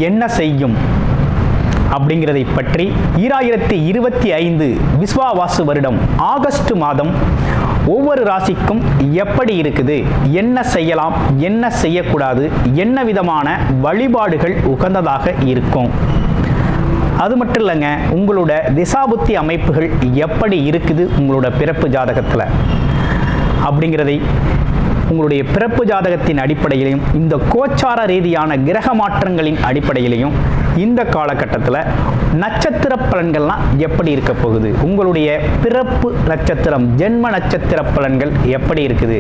என்ன செய்யும் அப்படிங்கிறதை பற்றி 2025 விஸ்வாவாசு வருடம் ஆகஸ்ட் மாதம் ஒவ்வொரு ராசிக்கும் எப்படி இருக்குது, என்ன செய்யலாம், என்ன செய்யக்கூடாது, என்ன விதமான வழிபாடுகள் உகந்ததாக இருக்கும், அது மட்டும் இல்லைங்க, உங்களோட திசாபுத்தி அமைப்புகள் எப்படி இருக்குது உங்களோட பிறப்பு ஜாதகத்தில் அப்படிங்கிறதை உங்களுடைய பிறப்பு ஜாதகத்தின் அடிப்படையிலையும் இந்த கோச்சார ரீதியான கிரக மாற்றங்களின் அடிப்படையிலையும் இந்த காலகட்டத்தில் நட்சத்திர பலன்கள்லாம் எப்படி இருக்க போகுது, உங்களுடைய பிறப்பு நட்சத்திரம் ஜென்ம நட்சத்திர பலன்கள் எப்படி இருக்குது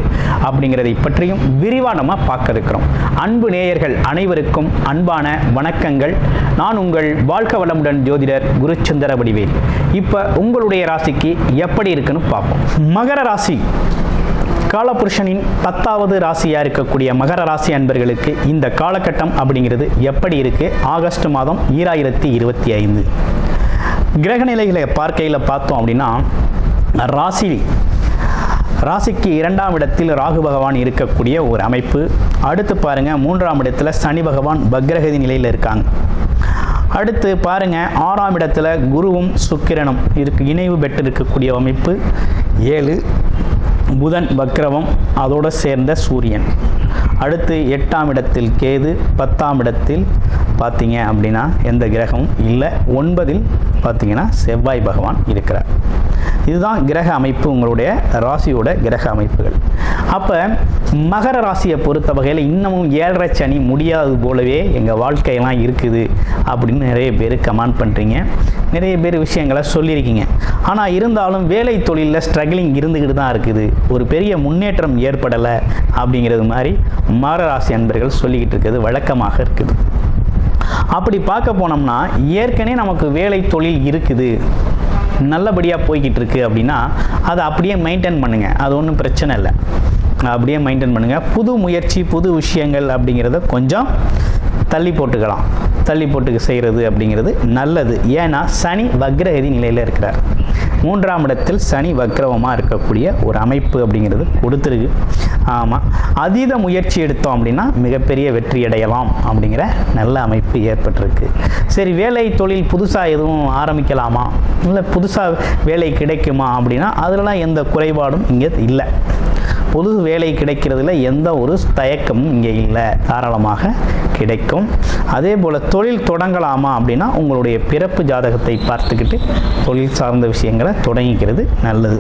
அப்படிங்கிறதை பற்றியும் விரிவாக நம்ம பார்க்க இருக்கிறோம். அன்பு நேயர்கள் அனைவருக்கும் அன்பான வணக்கங்கள். நான் உங்கள் வாழ்க வளமுடன் ஜோதிடர் குருச்சந்திர வடிவேல். இப்போ உங்களுடைய ராசிக்கு எப்படி இருக்குன்னு பார்ப்போம். மகர ராசி காலபுருஷனின் 10வது ராசியாக இருக்கக்கூடிய மகர ராசி அன்பர்களுக்கு இந்த காலகட்டம் அப்படிங்கிறது எப்படி இருக்கு? ஆகஸ்ட் மாதம் 2025 கிரக நிலைகளை பார்க்கையில் பார்த்தோம் அப்படின்னா ராசிக்கு 2ஆம் இடத்தில் ராகு பகவான் இருக்கக்கூடிய ஒரு அமைப்பு. அடுத்து பாருங்க 3ஆம் இடத்துல சனி பகவான் பக்ரகதி நிலையில் இருக்காங்க. அடுத்து பாருங்க 6ஆம் இடத்துல குருவும் சுக்கிரனும் இணைவு பெற்று இருக்கக்கூடிய அமைப்பு. 7 புதன் வக்ரவம், அதோடு சேர்ந்த சூரியன். அடுத்து 8ஆம் இடத்தில் கேது, 10ஆம் இடத்தில் பார்த்தீங்க அப்படின்னா எந்த கிரகமும் இல்லை. 9இல் பார்த்தீங்கன்னா செவ்வாய் பகவான் இருக்கிறார். இதுதான் கிரக அமைப்பு, உங்களுடைய ராசியோட கிரக அமைப்புகள். அப்போ மகர ராசியை பொறுத்த வகையில் இன்னமும் 7.5 சனி முடியாதது போலவே எங்கள் வாழ்க்கையெல்லாம் இருக்குது அப்படின்னு நிறைய பேர் கமெண்ட் பண்ணுறீங்க, நிறைய பேர் விஷயங்களை சொல்லியிருக்கீங்க. ஆனால் இருந்தாலும் வேலை தொழிலில் ஸ்ட்ரகிளிங் இருந்துக்கிட்டு தான் இருக்குது, ஒரு பெரிய முன்னேற்றம் ஏற்படலை அப்படிங்கிறது மாதிரி மகர ராசி அன்பர்கள் சொல்லிக்கிட்டு இருக்கிறது வழக்கமாக இருக்குது. அப்படி பார்க்க போனோம்னா ஏற்கனவே நமக்கு வேலை தொழில் இருக்குது, நல்லபடியாக போய்கிட்டு இருக்கு அப்படின்னா அதை அப்படியே மெயின்டைன் பண்ணுங்கள், அது ஒன்றும் பிரச்சனை இல்லை, அப்படியே மெயின்டைன் பண்ணுங்கள். புது முயற்சி புது விஷயங்கள் அப்படிங்கிறத கொஞ்சம் தள்ளி போட்டுக்கலாம், தள்ளி போட்டு செய்கிறது அப்படிங்கிறது நல்லது. ஏன்னா சனி வக்ரகதி நிலையில் இருக்கிறார். 3ஆம் இடத்தில் சனி வக்ரவமாக இருக்கக்கூடிய ஒரு அமைப்பு அப்படிங்கிறது கொடுத்துருக்கு. ஆமாம், அதீத முயற்சி எடுத்தோம் அப்படின்னா மிகப்பெரிய வெற்றி அடையலாம் அப்படிங்கிற நல்ல அமைப்பு ஏற்பட்டிருக்கு. சரி, வேலை தொழில் புதுசாக எதுவும் ஆரம்பிக்கலாமா, இல்லை புதுசாக வேலை கிடைக்குமா அப்படின்னா அதிலலாம் எந்த குறைபாடும் இங்கே இல்லை. பொது வேலை கிடைக்கிறதுல எந்த ஒரு தயக்கமும் இங்கே இல்லை, தாராளமாக கிடைக்கும். அதே போல் தொழில் தொடங்கலாமா அப்படின்னா உங்களுடைய பிறப்பு ஜாதகத்தை பார்த்துக்கிட்டு தொழில் சார்ந்த விஷயங்களை தொடங்கிக்கிறது நல்லது.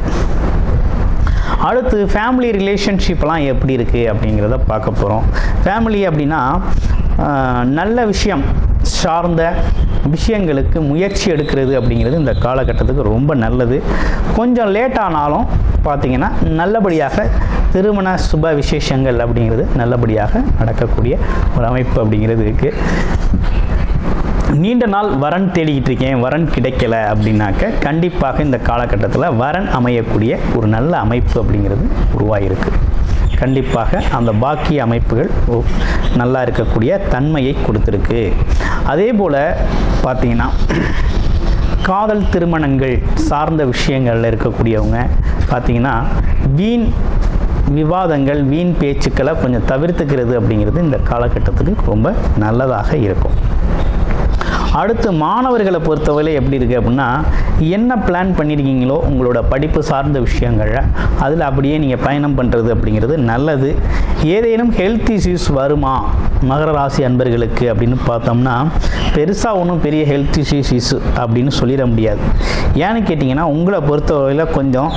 அடுத்து ஃபேமிலி ரிலேஷன்ஷிப்லாம் எப்படி இருக்குது அப்படிங்கிறத பார்க்க போகிறோம். ஃபேமிலி அப்படின்னா நல்ல விஷயம் சார்ந்த விஷயங்களுக்கு முயற்சி எடுக்கிறது அப்படிங்கிறது இந்த காலகட்டத்துக்கு ரொம்ப நல்லது. கொஞ்சம் லேட் ஆனாலும் பார்த்திங்கன்னா நல்லபடியாக திருமண சுப விசேஷங்கள் அப்படிங்கிறது நல்லபடியாக நடக்கக்கூடிய ஒரு அமைப்பு அப்படிங்கிறது இருக்குது. நீண்ட நாள் வரன் தேடிக்கிட்டு இருக்கேன், வரன் கிடைக்கல அப்படின்னாக்க கண்டிப்பாக இந்த காலகட்டத்தில் வரன் அமையக்கூடிய ஒரு நல்ல அமைப்பு அப்படிங்கிறது உருவாகிருக்கு. கண்டிப்பாக அந்த பாக்கிய அமைப்புகள் நல்லா இருக்கக்கூடிய தன்மையை கொடுத்துருக்கு. அதே போல் பார்த்தீங்கன்னா காதல் திருமணங்கள் சார்ந்த விஷயங்களில் இருக்கக்கூடியவங்க பார்த்தீங்கன்னா வீண் விவாதங்கள் வீண் பேச்சுக்களை கொஞ்சம் தவிர்த்துக்கிறது அப்படிங்கிறது இந்த காலகட்டத்துக்கு ரொம்ப நல்லதாக இருக்கும். அடுத்து மாணவர்களை பொறுத்தவரை எப்படி இருக்குது அப்படின்னா என்ன பிளான் பண்ணியிருக்கீங்களோ உங்களோட படிப்பு சார்ந்த விஷயங்களில் அதில் அப்படியே நீங்கள் பயணம் பண்ணுறது அப்படிங்கிறது நல்லது. ஏதேனும் ஹெல்த் இஷ்யூஸ் வருமா மகர ராசி அன்பர்களுக்கு அப்படின்னு பார்த்தோம்னா பெருசாக ஒன்றும் பெரிய ஹெல்த் இஷ்யூஸ் அப்படின்னு சொல்லிட முடியாது. ஏன்னு கேட்டிங்கன்னா உங்களை பொறுத்தவரையில் கொஞ்சம்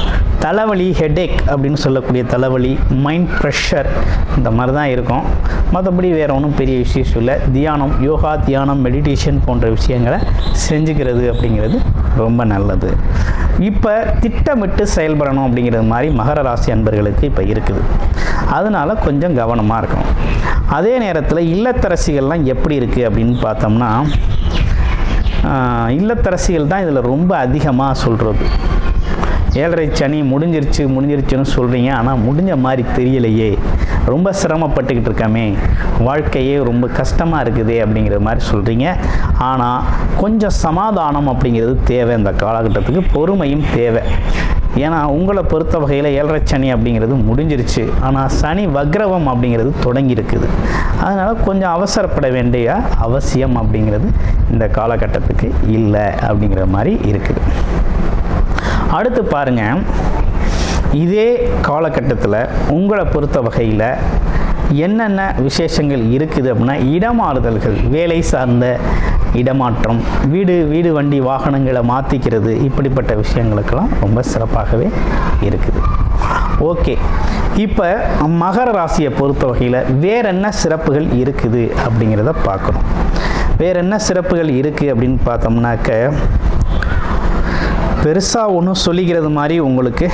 தலைவலி, ஹெடேக் அப்படின்னு சொல்லக்கூடிய தலைவலி, மைண்ட் ப்ரெஷர் இந்த மாதிரி தான் இருக்கும். மற்றபடி வேறு ஒன்றும் பெரிய இஷ்யூஸ் இல்லை. தியானம், யோகா, தியானம், மெடிடேஷன் போன்ற விஷயங்களை செஞ்சுக்கிறது அப்படிங்கிறது ரொம்ப நல்லது. இப்போ திட்டமிட்டு செயல்படணும் அப்படிங்கிறது மாதிரி மகர ராசி அன்பர்களுக்கு இப்போ இருக்குது. அதனால் கொஞ்சம் கவனமாக இருக்கணும். அதே நேரத்தில் இல்லத்தரசிகள்லாம் எப்படி இருக்குது அப்படின்னு பார்த்தோம்னா இல்லத்தரசிகள் தான் இதில் ரொம்ப அதிகமாக சொல்கிறது. 7.5 சனி முடிஞ்சிருச்சுன்னு சொல்கிறீங்க, ஆனால் முடிஞ்ச மாதிரி தெரியலையே, ரொம்ப சிரமப்பட்டுக்கிட்டு இருக்காமே, வாழ்க்கையே ரொம்ப கஷ்டமாக இருக்குது அப்படிங்கிற மாதிரி சொல்கிறீங்க. ஆனால் கொஞ்சம் சமாதானம் அப்படிங்கிறது தேவை. இந்த காலகட்டத்துக்கு பொறுமையும் தேவை. ஏன்னா உங்களை பொறுத்த வகையில் 7.5 சனி அப்படிங்கிறது முடிஞ்சிருச்சு. ஆனால் சனி வக்ரவம் அப்படிங்கிறது தொடங்கி இருக்குது. அதனால் கொஞ்சம் அவசரப்பட வேண்டிய அவசியம் அப்படிங்கிறது இந்த காலகட்டத்துக்கு இல்லை அப்படிங்கிற மாதிரி இருக்குது. அடுத்து பாருங்கள், இதே காலகட்டத்தில் உங்களை பொறுத்த வகையில் என்னென்ன விசேஷங்கள் இருக்குது அப்படின்னா, இடமாறுதல்கள், வேலை சார்ந்த இடமாற்றம், வீடு வண்டி வாகனங்களை மாற்றிக்கிறது, இப்படிப்பட்ட விஷயங்களுக்கெல்லாம் ரொம்ப சிறப்பாகவே இருக்குது. ஓகே, இப்போ மகர ராசியை பொறுத்த வகையில் வேற என்ன சிறப்புகள் இருக்குது அப்படிங்கிறத பார்க்கணும். வேற என்ன சிறப்புகள் இருக்குது அப்படின்னு பார்த்தோம்னாக்க, பெருசாக ஒன்றும் சொல்லிக்கிறது மாதிரி உங்களுக்கு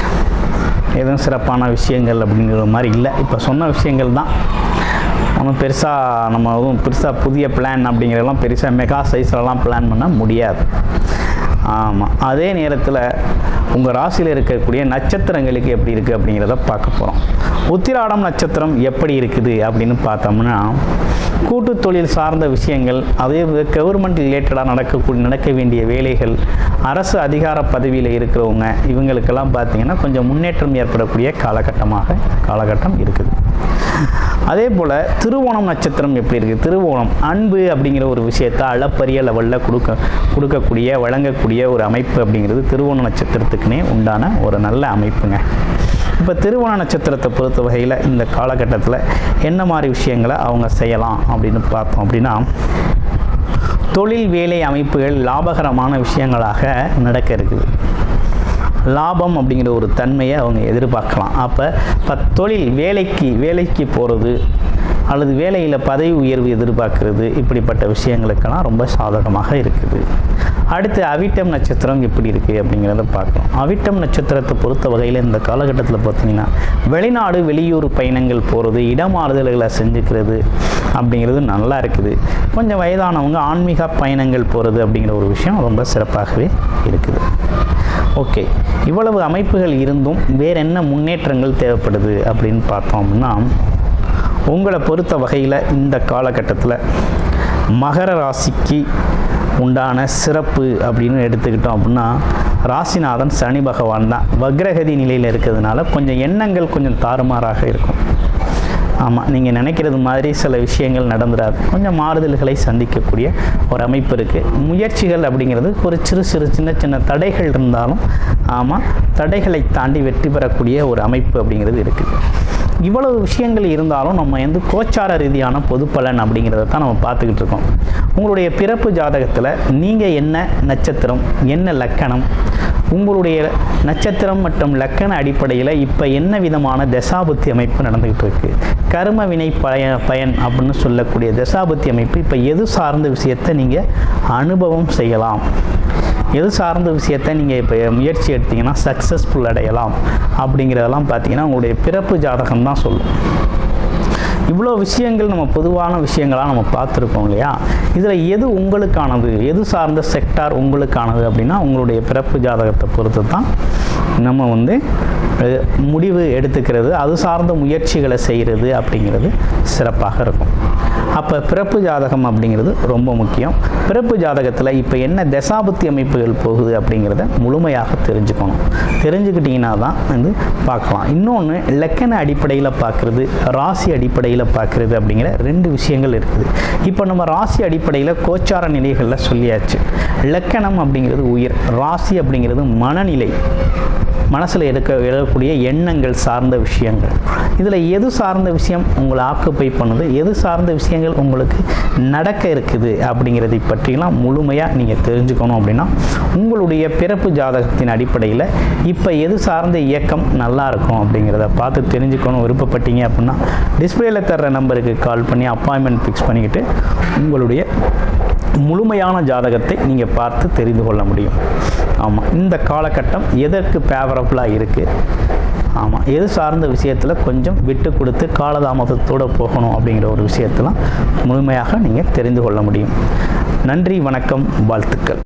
எதுவும் சிறப்பான விஷயங்கள் அப்படிங்கிற மாதிரி இல்லை. இப்போ சொன்ன விஷயங்கள் தான். ஒன்றும் பெருசாக நம்ம எதுவும் பெருசாக புதிய பிளான் அப்படிங்கிறதெல்லாம் பெருசாக மெகா சைஸ்லலாம் பிளான் பண்ண முடியாது. ஆமாம், அதே நேரத்தில் உங்கள் ராசியில் இருக்கக்கூடிய நட்சத்திரங்களுக்கு எப்படி இருக்குது அப்படிங்கிறத பார்க்க போகிறோம். உத்திராடம் நட்சத்திரம் எப்படி இருக்குது அப்படின்னு பார்த்தோம்னா, கூட்டு தொழில் சார்ந்த விஷயங்கள், அதே கவர்மெண்ட் ரிலேட்டடாக நடக்க வேண்டிய வேலைகள், அரசு அதிகார பதவியில் இருக்கிறவங்க, இவங்களுக்கெல்லாம் பார்த்திங்கன்னா கொஞ்சம் முன்னேற்றம் ஏற்படக்கூடிய காலகட்டம் இருக்குது. அதே போல் திருவோணம் நட்சத்திரம் எப்படி இருக்குது? திருவோணம் அன்பு அப்படிங்கிற ஒரு விஷயத்தை அளப்பரிய லெவலில் கொடுக்கக்கூடிய வழங்கக்கூடிய ஒரு அமைப்பு அப்படிங்கிறது திருவோண நட்சத்திரத்துக்குனே உண்டான ஒரு நல்ல அமைப்புங்க. இப்போ திருவோண நட்சத்திரத்தை பொறுத்த வகையில் இந்த காலகட்டத்தில் என்ன மாதிரி விஷயங்களை அவங்க செய்யலாம் அப்படின்னு பார்த்தோம் அப்படின்னா, தொழில் வேலை அமைப்புகள் லாபகரமான விஷயங்களாக நடக்க இருக்குது. லாபம் அப்படிங்கிற ஒரு தன்மையை அவங்க எதிர்பார்க்கலாம். அப்போ தொழில் வேலைக்கு போகிறது அல்லது வேலையில் பதவி உயர்வு எதிர்பார்க்கிறது, இப்படிப்பட்ட விஷயங்களுக்கெல்லாம் ரொம்ப சாதகமாக இருக்குது. அடுத்து அவிட்டம் நட்சத்திரம் எப்படி இருக்குது அப்படிங்கிறத பார்க்கலாம். அவிட்டம் நட்சத்திரத்தை பொறுத்த வகையில் இந்த காலகட்டத்தில் பார்த்தீங்கன்னா, வெளிநாடு வெளியூர் பயணங்கள் போகிறது, இடமாறுதல்களை செஞ்சுக்கிறது அப்படிங்கிறது நல்லா இருக்குது. கொஞ்சம் வயதானவங்க ஆன்மீக பயணங்கள் போகிறது அப்படிங்கிற ஒரு விஷயம் ரொம்ப சிறப்பாகவே இருக்குது. ஓகே, இவ்வளவு அமைப்புகள் இருந்தும் வேறு என்ன முன்னேற்றங்கள் தேவைப்படுது அப்படின்னு பார்த்தோம் அப்படின்னா, உங்களை பொறுத்த வகையில் இந்த காலகட்டத்தில் மகர ராசிக்கு உண்டான சிறப்பு அப்படின்னு எடுத்துக்கிட்டோம் அப்படின்னா, ராசிநாதன் சனி பகவான் தான். வக்ரகதி நிலையில் இருக்கிறதுனால கொஞ்சம் எண்ணங்கள் கொஞ்சம் தாறுமாறாக இருக்கும். ஆமாம், நீங்கள் நினைக்கிறது மாதிரி சில விஷயங்கள் நடந்துடாது. கொஞ்சம் மாறுதல்களை சந்திக்கக்கூடிய ஒரு அமைப்பு இருக்குது. முயற்சிகள் அப்படிங்கிறது ஒரு சின்ன தடைகள் இருந்தாலும், ஆமாம், தடைகளை தாண்டி வெற்றி பெறக்கூடிய ஒரு அமைப்பு அப்படிங்கிறது இருக்குது. இவ்வளவு விஷயங்கள் இருந்தாலும் நம்ம கோச்சார ரீதியான பொது பலன் அப்படிங்கிறத தான் நம்ம பார்த்துக்கிட்டு இருக்கோம். உங்களுடைய பிறப்பு ஜாதகத்தில் நீங்கள் என்ன நட்சத்திரம், என்ன லக்கணம், உங்களுடைய நட்சத்திரம் மற்றும் லக்கண அடிப்படையில் இப்போ என்ன விதமான தசாபுத்தி அமைப்பு நடந்துக்கிட்டு இருக்குது, கர்ம வினை பயன் அப்படின்னு சொல்லக்கூடிய தசாபுத்தி அமைப்பு, இப்போ எது சார்ந்த விஷயத்தை நீங்கள் அனுபவம் செய்யலாம், எது சார்ந்த விஷயத்தை நீங்கள் இப்போ முயற்சி எடுத்தீங்கன்னா சக்ஸஸ்ஃபுல் அடையலாம் அப்படிங்கிறதெல்லாம் பார்த்தீங்கன்னா உங்களுடைய பிறப்பு ஜாதகம் தான் சொல்லும். இவ்வளோ விஷயங்கள் நம்ம பொதுவான விஷயங்களாக நம்ம பார்த்துருக்கோம் இல்லையா? இதில் எது உங்களுக்கானது, எது சார்ந்த செக்டார் உங்களுக்கானது அப்படின்னா உங்களுடைய பிறப்பு ஜாதகத்தை பொறுத்து தான் நம்ம முடிவு எடுத்துக்கிறது, அது சார்ந்த முயற்சிகளை செய்கிறது அப்படிங்கிறது சிறப்பாக இருக்கும். அப்போ பிறப்பு ஜாதகம் அப்படிங்கிறது ரொம்ப முக்கியம். பிறப்பு ஜாதகத்தில் இப்போ என்ன தசாபுத்தி அமைப்புகள் போகுது அப்படிங்கிறத முழுமையாக தெரிஞ்சுக்கணும். தெரிஞ்சுக்கிட்டிங்கன்னா தான் பார்க்கலாம். இன்னொன்று, லக்கண அடிப்படையில் பார்க்குறது, ராசி அடிப்படையில் பார்க்குறது அப்படிங்கிற 2 விஷயங்கள் இருக்குது. இப்போ நம்ம ராசி அடிப்படையில் கோச்சார நிலைகளில் சொல்லியாச்சு. லக்கணம் அப்படிங்கிறது உயிர், ராசி அப்படிங்கிறது மனநிலை, மனசில் எழுதக்கூடிய எண்ணங்கள் சார்ந்த விஷயங்கள். இதில் எது சார்ந்த விஷயம் உங்களை ஆக்குப்பை பண்ணுது, எது சார்ந்த விஷயங்கள் உங்களுக்கு நடக்க இருக்குது அப்படிங்கிறதை பற்றிலாம் முழுமையாக நீங்கள் தெரிஞ்சுக்கணும் அப்படின்னா உங்களுடைய பிறப்பு ஜாதகத்தின் அடிப்படையில் இப்போ எது சார்ந்த இயக்கம் நல்லா இருக்கும் அப்படிங்கிறத பார்த்து தெரிஞ்சுக்கணும் விருப்பப்பட்டீங்க அப்படின்னா டிஸ்பிளேல தர்ற நம்பருக்கு கால் பண்ணி அப்பாயின்மெண்ட் ஃபிக்ஸ் பண்ணிக்கிட்டு உங்களுடைய முழுமையான ஜாதகத்தை நீங்கள் பார்த்து தெரிந்து கொள்ள முடியும். ஆமாம், இந்த காலகட்டம் எதற்கு ஃபேவரபுளாக இருக்குது, ஆமாம், எது சார்ந்த விஷயத்தில் கொஞ்சம் விட்டு கொடுத்து காலதாமதத்தோடு போகணும் அப்படிங்கிற ஒரு விஷயத்தெல்லாம் முழுமையாக நீங்கள் தெரிந்து கொள்ள முடியும். நன்றி, வணக்கம், வாழ்த்துக்கள்.